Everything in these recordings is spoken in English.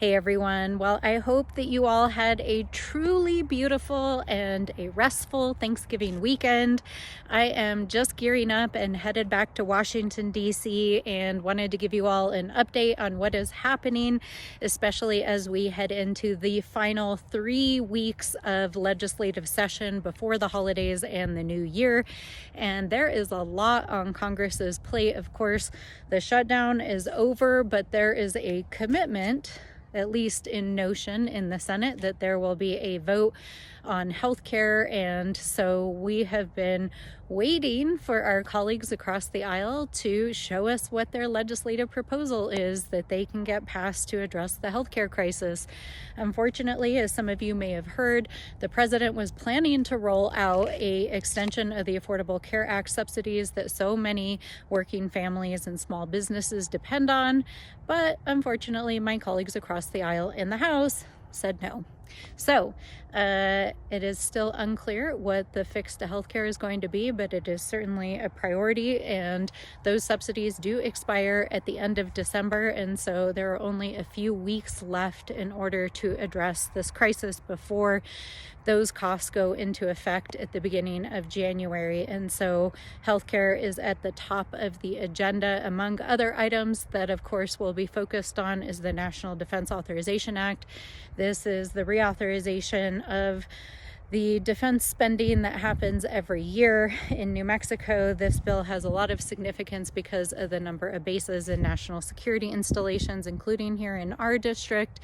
Hey everyone. Well, I hope that you all had a truly beautiful and a restful Thanksgiving weekend. I am just gearing up and headed back to Washington, D.C. and wanted to give you all an update on what is happening, especially as we head into the final 3 weeks of legislative session before the holidays and the new year. And there is a lot on Congress's plate. Of course, the shutdown is over, but there is a commitment, at least in notion, in the Senate, that there will be a vote on healthcare. And so we have been waiting for our colleagues across the aisle to show us what their legislative proposal is that they can get passed to address the healthcare crisis. Unfortunately, as some of you may have heard, the president was planning to roll out an extension of the Affordable Care Act subsidies that so many working families and small businesses depend on. But unfortunately, my colleagues across the aisle in the House said no. So it is still unclear what the fix to healthcare is going to be, but it is certainly a priority, and those subsidies do expire at the end of December, and so there are only a few weeks left in order to address this crisis before those costs go into effect at the beginning of January. And so healthcare is at the top of the agenda. Among other items that of course will be focused on is the National Defense Authorization Act. This is the reauthorization of the defense spending that happens every year in New Mexico. This bill has a lot of significance because of the number of bases and national security installations, including here in our district.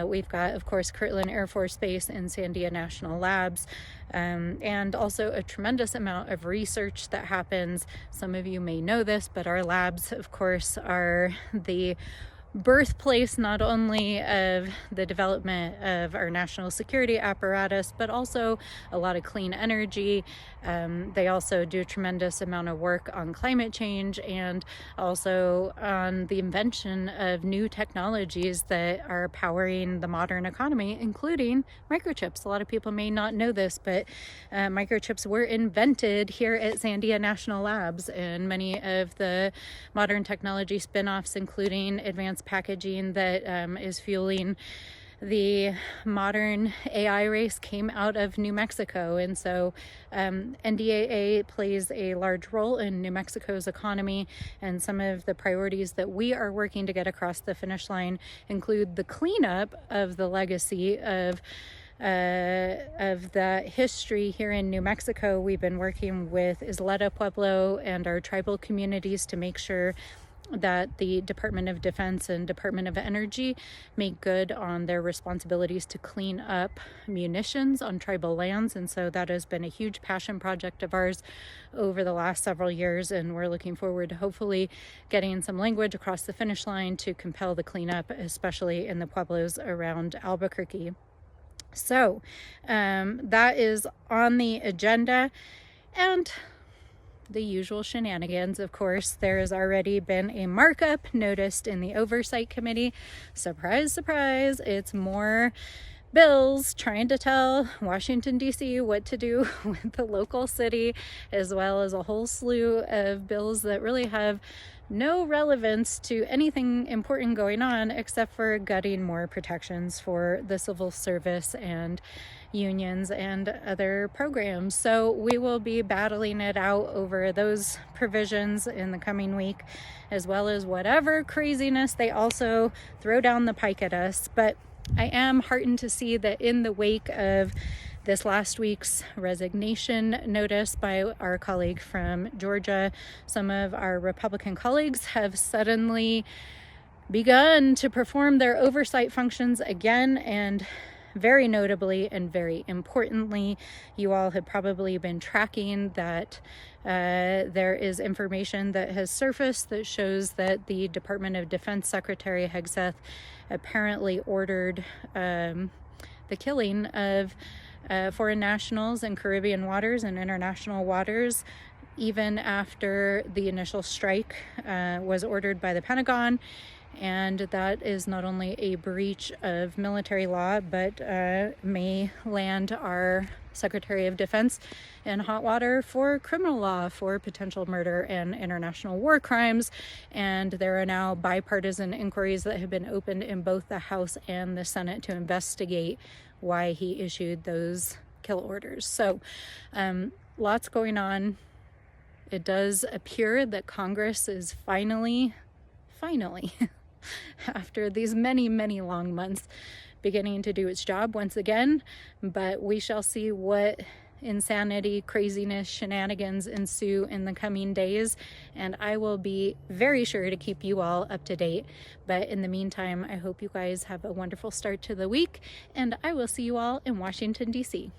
We've got, of course, Kirtland Air Force Base and Sandia National Labs, and also a tremendous amount of research that happens. Some of you may know this, but our labs, of course, are the birthplace not only of the development of our national security apparatus, but also a lot of clean energy. They also do a tremendous amount of work on climate change and also on the invention of new technologies that are powering the modern economy, including microchips. A lot of people may not know this, but microchips were invented here at Sandia National Labs, and many of the modern technology spin-offs, including advanced packaging that is fueling the modern AI race, came out of New Mexico. And so NDAA plays a large role in New Mexico's economy, and some of the priorities that we are working to get across the finish line include the cleanup of the legacy of the history here in New Mexico. We've been working with Isleta Pueblo and our tribal communities to make sure that the Department of Defense and Department of Energy make good on their responsibilities to clean up munitions on tribal lands. And so that has been a huge passion project of ours over the last several years, and we're looking forward to hopefully getting some language across the finish line to compel the cleanup, especially in the pueblos around Albuquerque. So that is on the agenda. And the usual shenanigans, of course. There has already been a markup noticed in the Oversight Committee. Surprise, surprise, it's more bills trying to tell Washington, D.C. what to do with the local city, as well as a whole slew of bills that really have no relevance to anything important going on except for gutting more protections for the civil service and unions and other programs. So we will be battling it out over those provisions in the coming week, as well as whatever craziness they also throw down the pike at us. But I am heartened to see that in the wake of this last week's resignation notice by our colleague from Georgia, some of our Republican colleagues have suddenly begun to perform their oversight functions again. And very notably and very importantly, you all have probably been tracking that there is information that has surfaced that shows that the Department of Defense Secretary Hegseth apparently ordered the killing of foreign nationals in Caribbean waters and international waters, even after the initial strike was ordered by the Pentagon. And that is not only a breach of military law, but may land our Secretary of Defense in hot water for criminal law for potential murder and international war crimes. And there are now bipartisan inquiries that have been opened in both the House and the Senate to investigate why he issued those kill orders. So lots going on. It does appear that Congress is finally after these many long months, beginning to do its job once again. But we shall see what insanity, craziness, shenanigans ensue in the coming days, and I will be very sure to keep you all up to date. But in the meantime, I hope you guys have a wonderful start to the week, and I will see you all in Washington, D.C.